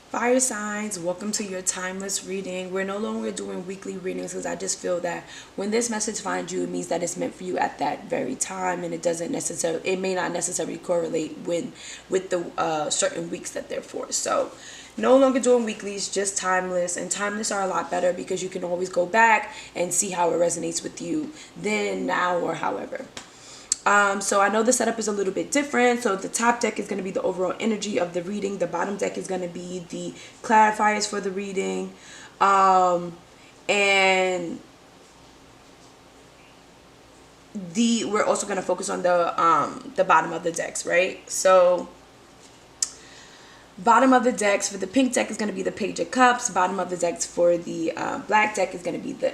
Fire signs, welcome to your timeless reading. We're no longer doing weekly readings because I just feel that when this message finds you, it means that it's meant for you at that very time, and it may not necessarily correlate with the certain weeks that they're for. So no longer doing weeklies, just timeless, and timeless are a lot better because you can always go back and see how it resonates with you then, now, or however. So I know the setup is a little bit different. So the top deck is going to be the overall energy of the reading. The bottom deck is going to be the clarifiers for the reading. And we're also going to focus on the bottom of the decks, right? So bottom of the decks for the pink deck is going to be the Page of Cups. Bottom of the decks for the black deck is going to be the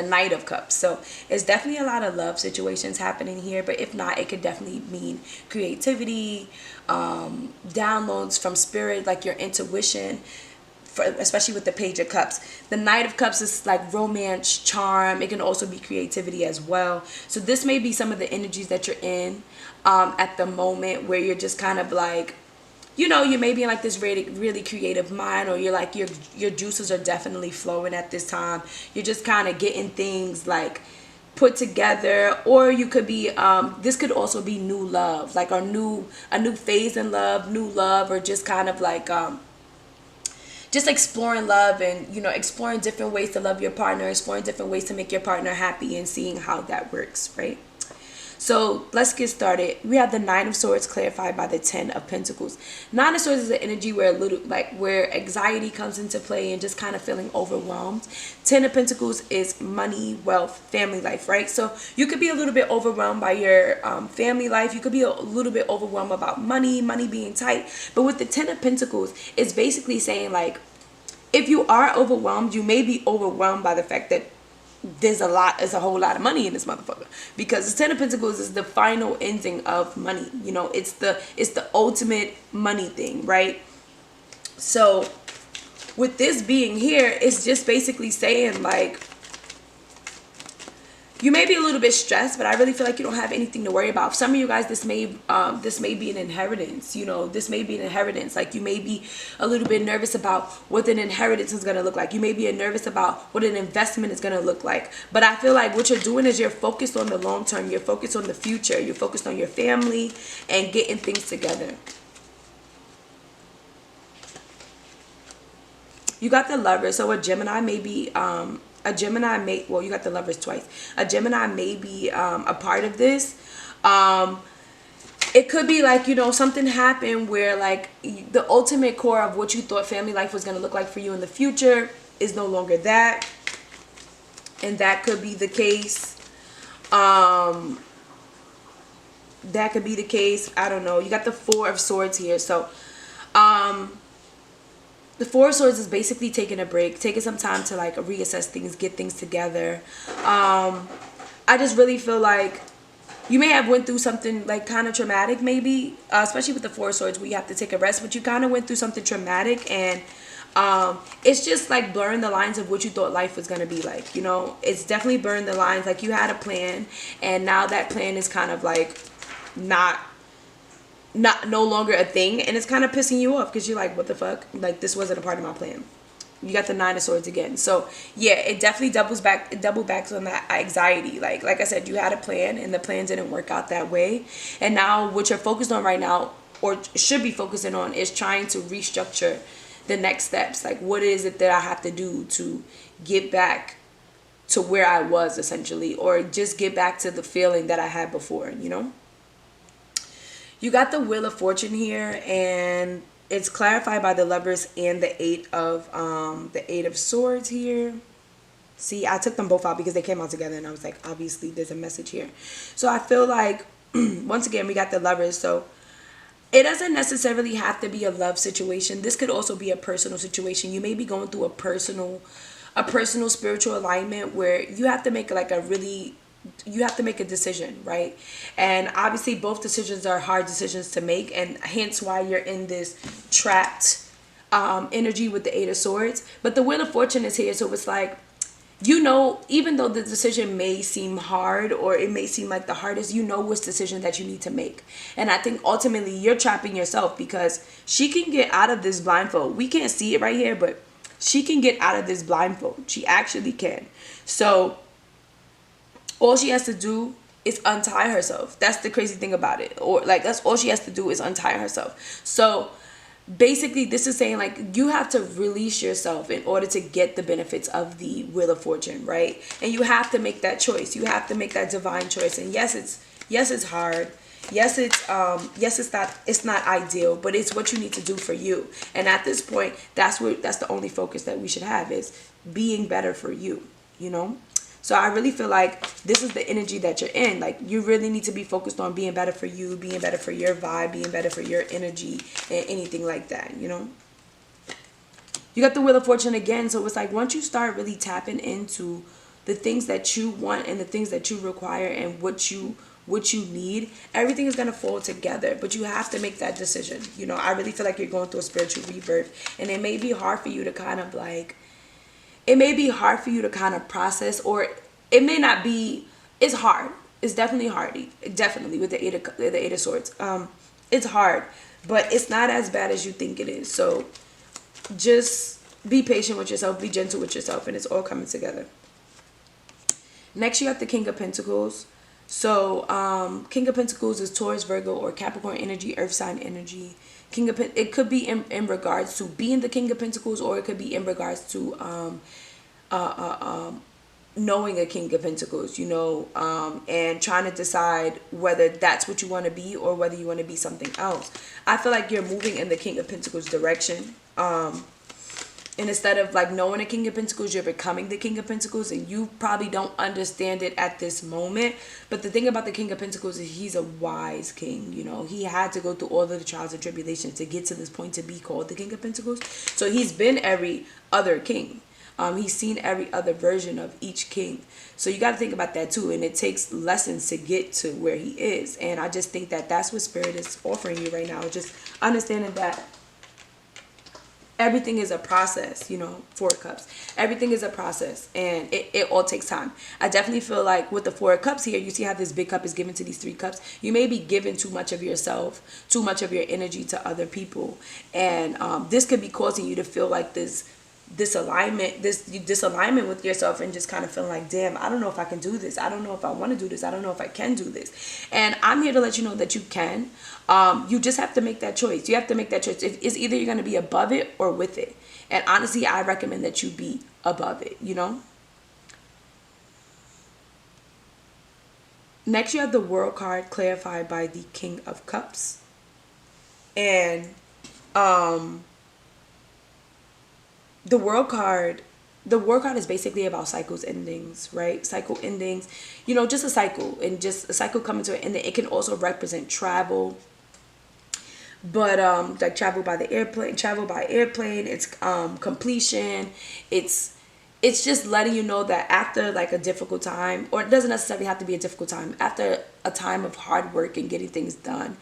Knight of Cups. So it's definitely a lot of love situations happening here, but if not, it could definitely mean creativity, downloads from spirit, like your intuition, especially with the Page of Cups. The Knight of Cups is like romance, charm. It can also be creativity as well. So this may be some of the energies that you're in at the moment, where you're just kind of like, you know, you may be in like this really creative mind, or you're like your juices are definitely flowing at this time. You're just kind of getting things like put together, or you could be this could also be new love, like a new phase in love, new love, or just kind of like just exploring love, and you know, exploring different ways to love your partner, exploring different ways to make your partner happy, and seeing how that works, right? So let's get started. We have the Nine of Swords clarified by the Ten of Pentacles. Nine of Swords is an energy where anxiety comes into play and just kind of feeling overwhelmed. Ten of Pentacles is money, wealth, family life, right? So you could be a little bit overwhelmed by your family life. You could be a little bit overwhelmed about money being tight. But with the Ten of Pentacles, it's basically saying like, if you are overwhelmed, you may be overwhelmed by the fact that there's a whole lot of money in this motherfucker, because the Ten of Pentacles is the final ending of money. You know, it's the ultimate money thing, right? So with this being here, it's just basically saying like, you may be a little bit stressed, but I really feel like you don't have anything to worry about. For some of you guys, this may be an inheritance. You know, this may be an inheritance. Like, you may be a little bit nervous about what an inheritance is going to look like. You may be nervous about what an investment is going to look like. But I feel like what you're doing is you're focused on the long term. You're focused on the future. You're focused on your family and getting things together. You got the Lovers. So a Gemini may be well, you got the Lovers twice. A Gemini may be a part of this. It could be like, you know, something happened where like the ultimate core of what you thought family life was going to look like for you in the future is no longer that. And that could be the case. That could be the case. I don't know. You got the Four of Swords here. So, the Four of Swords is basically taking a break, taking some time to like reassess things, get things together. I just really feel like you may have went through something like kind of traumatic, maybe, especially with the Four of Swords, where you have to take a rest, but you kind of went through something traumatic, and it's just like blurring the lines of what you thought life was going to be like. You know, it's definitely blurring the lines. Like, you had a plan, and now that plan is kind of like no longer a thing, and it's kind of pissing you off because you're like, what the fuck, like, this wasn't a part of my plan. You got the Nine of Swords again. So yeah, it definitely double backs on that anxiety. Like I said, you had a plan and the plan didn't work out that way, and now what you're focused on right now, or should be focusing on, is trying to restructure the next steps. Like, what is it that I have to do to get back to where I was, essentially, or just get back to the feeling that I had before, you know? You got the Wheel of Fortune here, and it's clarified by the Lovers and the Eight of Swords here. See, I took them both out because they came out together, and I was like, obviously there's a message here. So I feel like once again we got the Lovers. So it doesn't necessarily have to be a love situation. This could also be a personal situation. You may be going through a personal spiritual alignment where you have to make like you have to make a decision, right? And obviously both decisions are hard decisions to make, and hence why you're in this trapped energy with the Eight of Swords. But the Wheel of Fortune is here, so it's like you know, even though the decision may seem hard or it may seem like the hardest, you know which decision that you need to make. And I think ultimately you're trapping yourself, because she can get out of this blindfold. We can't see it right here, but she can get out of this blindfold. She actually can. So all she has to do is untie herself. That's the crazy thing about it. Or like, that's all she has to do is untie herself. So basically this is saying, like, you have to release yourself in order to get the benefits of the Wheel of Fortune, right? And you have to make that choice. You have to make that divine choice. And yes, it's hard. Yes, it's not ideal, but it's what you need to do for you. And at this point, that's the only focus that we should have, is being better for you, you know? So I really feel like this is the energy that you're in. Like, you really need to be focused on being better for you, being better for your vibe, being better for your energy, and anything like that, you know? You got the Wheel of Fortune again. So it's like, once you start really tapping into the things that you want and the things that you require and what you need, everything is going to fall together. But you have to make that decision. You know, I really feel like you're going through a spiritual rebirth. And it may be hard for you to kind of like, process, or it may not be. It's hard. It's definitely hard. Definitely with the Eight of Swords. It's hard, but it's not as bad as you think it is. So just be patient with yourself, be gentle with yourself, and it's all coming together. Next, you have the King of Pentacles. So King of Pentacles is Taurus, Virgo, or Capricorn energy, earth sign energy. It could be in regards to being the King of Pentacles, or it could be in regards to knowing a King of Pentacles, you know, and trying to decide whether that's what you want to be or whether you want to be something else. I feel like you're moving in the King of Pentacles direction. And instead of like knowing a King of Pentacles, you're becoming the King of Pentacles, and you probably don't understand it at this moment. But the thing about the King of Pentacles is he's a wise king. You know, he had to go through all of the trials and tribulations to get to this point to be called the King of Pentacles. So he's been every other king. He's seen every other version of each king. So you got to think about that too. And it takes lessons to get to where he is. And I just think that that's what Spirit is offering you right now. Just understanding that everything is a process, you know. Four of Cups. Everything is a process, and it all takes time. I definitely feel like with the Four of Cups here, you see how this big cup is given to these three cups. You may be giving too much of yourself, too much of your energy to other people. And this could be causing you to feel like this disalignment with yourself, and just kind of feeling like, damn, I don't know if I can do this. I don't know if I want to do this. I don't know if I can do this. And I'm here to let you know that you can. You just have to make that choice. You have to make that choice. It's either you're going to be above it or with it. And honestly, I recommend that you be above it, you know? Next, you have the World card clarified by the King of Cups. And the World card is basically about cycles, endings, right? Cycle endings, you know, just a cycle, and just a cycle coming to an end. It can also represent travel, but like travel by airplane, it's completion. It's just letting you know that after like a difficult time, or it doesn't necessarily have to be a difficult time, after a time of hard work and getting things done,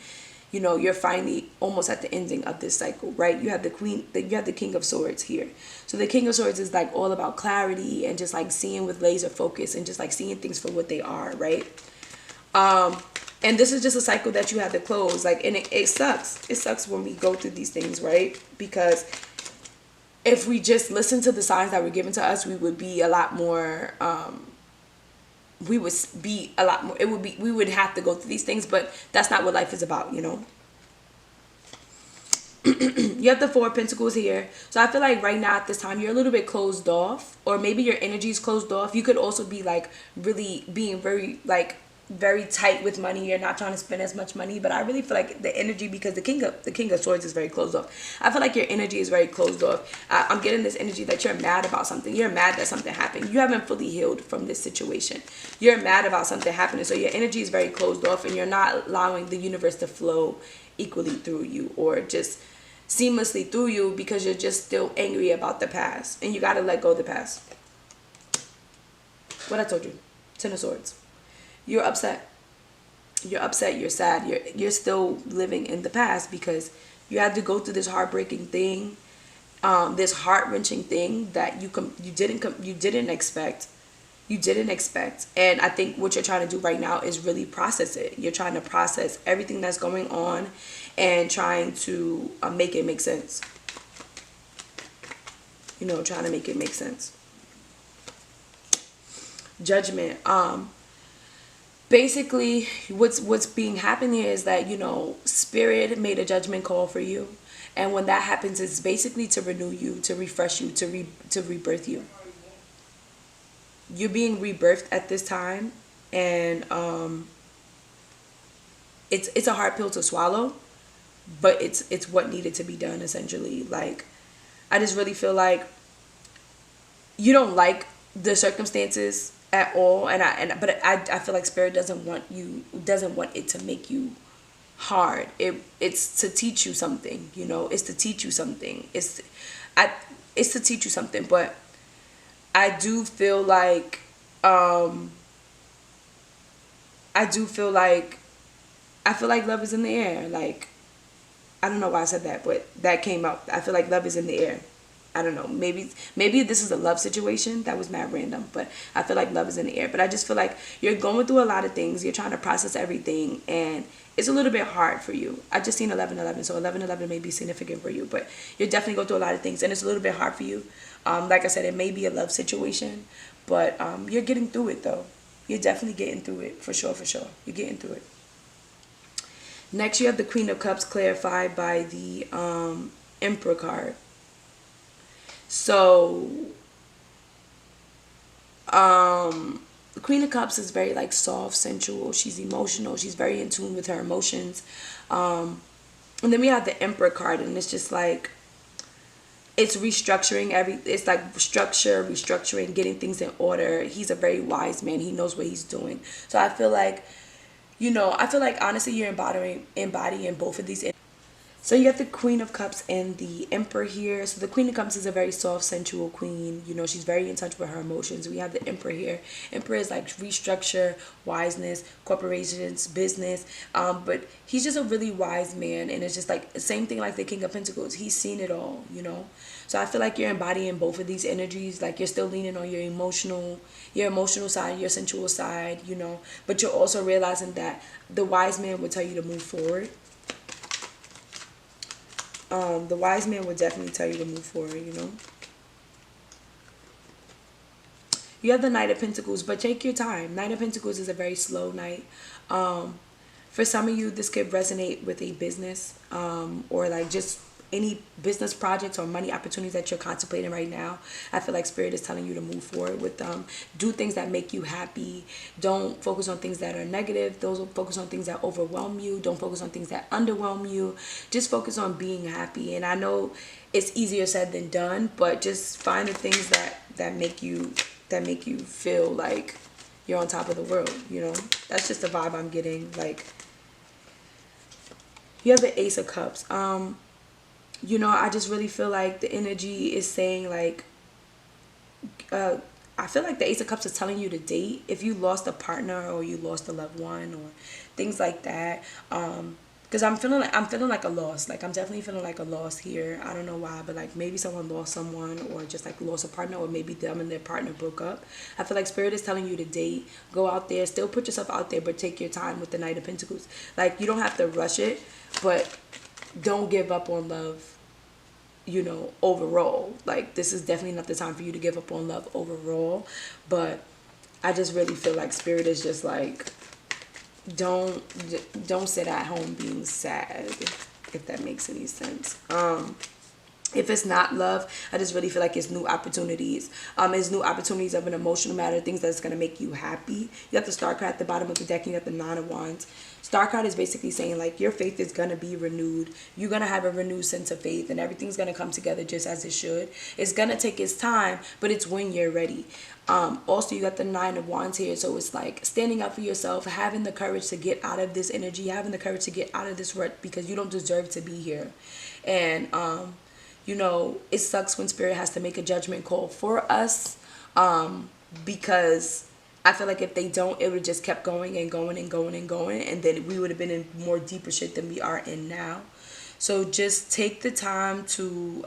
you know, you're finally almost at the ending of this cycle, right? You have the King of Swords here. So the King of Swords is like all about clarity and just like seeing with laser focus and just like seeing things for what they are, right? And this is just a cycle that you have to close. Like, and it sucks. It sucks when we go through these things, right? Because if we just listen to the signs that were given to us, we would be a lot more, we would have to go through these things, but that's not what life is about, you know? You have the Four of Pentacles here. So I feel like right now at this time, you're a little bit closed off, or maybe your energy is closed off. You could also be like really being very tight with money. You're not trying to spend as much money, but I really feel like the energy, because the King of Swords is very closed off. I feel like your energy is very closed off. I'm getting this energy that you're mad about something. You're mad that something happened. You haven't fully healed from this situation. You're mad about something happening. So your energy is very closed off, and you're not allowing the universe to flow equally through you, or just seamlessly through you, because you're just still angry about the past, and you got to let go of the past. What I told you. Ten of Swords. You're upset. You're sad. You're still living in the past, because you had to go through this heartbreaking thing, this heart-wrenching thing that you didn't expect, you didn't expect. And I think what you're trying to do right now is really process it. You're trying to process everything that's going on and trying to make it make sense. You know, trying to make it make sense. Judgment. Basically what's being happening here is that, you know, spirit made a judgment call for you, and when that happens, it's basically to renew you, to refresh you, to rebirth you. You're being rebirthed at this time, and it's a hard pill to swallow, but it's what needed to be done, essentially. Like, I just really feel like you don't like the circumstances at all, but I feel like spirit doesn't want it to make you hard. It's to teach you something, you know. It's to teach you something. It's to teach you something. But I do feel like I do feel like I feel like love is in the air. Like, I don't know why I said that, but that came out. I feel like love is in the air. I don't know. Maybe this is a love situation. That was mad random, but I feel like love is in the air. But I just feel like you're going through a lot of things. You're trying to process everything, and it's a little bit hard for you. I just seen 1111, so 1111 may be significant for you, but you're definitely going through a lot of things, and it's a little bit hard for you. Like I said, it may be a love situation, but you're getting through it though. You're definitely getting through it, for sure, for sure. You're getting through it. Next, you have the Queen of Cups clarified by the Emperor card. So, the Queen of Cups is very like soft, sensual. She's emotional. She's very in tune with her emotions. And then we have the Emperor card, and it's just like, it's restructuring it's like restructuring, getting things in order. He's a very wise man. He knows what he's doing. So I feel like, you know, I feel like honestly you're embodying both of these. So you have the Queen of Cups and the Emperor here. So the Queen of Cups is a very soft, sensual queen. You know, she's very in touch with her emotions. We have the Emperor here. Emperor is like restructure, wiseness, corporations, business. But he's just a really wise man. And it's just like the same thing like the King of Pentacles. He's seen it all, you know. So I feel like you're embodying both of these energies. Like, you're still leaning on your emotional side, your sensual side, you know. But you're also realizing that the wise man will tell you to move forward. The wise man would definitely tell you to move forward, you know. You have the Knight of Pentacles, but take your time. Knight of Pentacles is a very slow knight. For some of you, this could resonate with a business, or like just any business projects or money opportunities that you're contemplating right now. I feel like Spirit is telling you to move forward with them. Do things that make you happy. Don't focus on things that are negative. Focus on things that overwhelm you. Don't focus on things that underwhelm you. Just focus on being happy. And I know it's easier said than done, but just find the things that make you feel like you're on top of the world, you know. That's just the vibe I'm getting. Like, you have the Ace of Cups. You know, I just really feel like the energy is saying like, I feel like the Ace of Cups is telling you to date. If you lost a partner or you lost a loved one or things like that. Because I'm feeling like a loss. Like, I'm definitely feeling like a loss here. I don't know why, but like maybe someone lost someone, or just like lost a partner, or maybe them and their partner broke up. I feel like Spirit is telling you to date. Go out there, still put yourself out there, but take your time with the Knight of Pentacles. Like, you don't have to rush it, but don't give up on love, you know, overall. Like, this is definitely not the time for you to give up on love overall. But I just really feel like Spirit is just like, don't sit at home being sad, if that makes any sense. If it's not love, I just really feel like it's new opportunities. It's new opportunities of an emotional matter, things that's going to make you happy. You have the Star card at the bottom of the deck, and you have the Nine of Wands. Star card is basically saying like your faith is going to be renewed. You're going to have a renewed sense of faith, and everything's going to come together just as it should. It's going to take its time, but it's when you're ready. Also, you got the Nine of Wands here, so it's like standing up for yourself, having the courage to get out of this energy, having the courage to get out of this rut, because you don't deserve to be here. And you know, it sucks when Spirit has to make a judgment call for us, because I feel like if they don't, it would have just kept going and going and going and going, and then we would have been in more deeper shit than we are in now. So just take the time to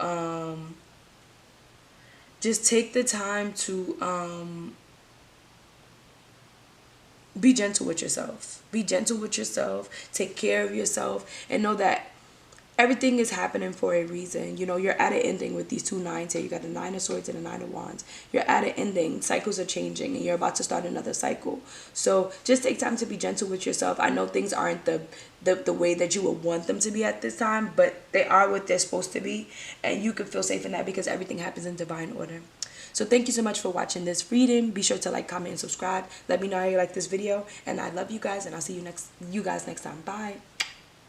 be gentle with yourself. Be gentle with yourself. Take care of yourself, and know that everything is happening for a reason. You know, you're at an ending with these two nines here. You got the Nine of Swords and the Nine of Wands. You're at an ending. Cycles are changing, and you're about to start another cycle. So just take time to be gentle with yourself. I know things aren't the way that you would want them to be at this time, but they are what they're supposed to be, and you can feel safe in that because everything happens in divine order. So thank you so much for watching this reading. Be sure to like, comment, and subscribe. Let me know how you like this video, and I love you guys, and I'll see you guys next time. Bye.